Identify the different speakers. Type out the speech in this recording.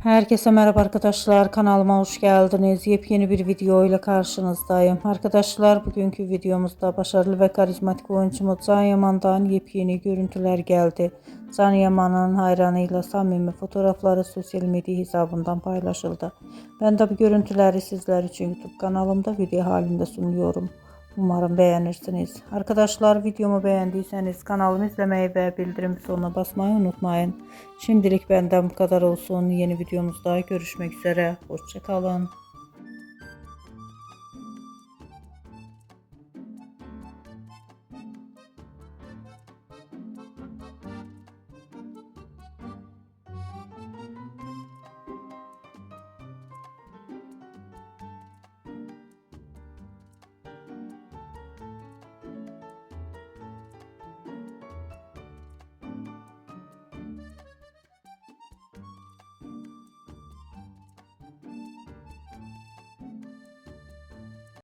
Speaker 1: Herkese merhaba arkadaşlar, kanalıma hoş geldiniz. Yepyeni bir video ile karşınızdayım. Arkadaşlar, bugünkü videomuzda başarılı ve karizmatik oyuncumuz Can Yaman'dan yepyeni görüntüler geldi. Can Yaman'ın hayranıyla samimi fotoğrafları sosyal medya hesabından paylaşıldı. Ben de bu görüntüleri sizler için YouTube kanalımda video halinde sunuyorum. Umarım beğenirsiniz. Arkadaşlar, videomu beğendiyseniz kanalımı izlemeyi ve bildirim butonuna basmayı unutmayın. Şimdilik benden bu kadar olsun. Yeni videomuzda görüşmek üzere. Hoşça kalın.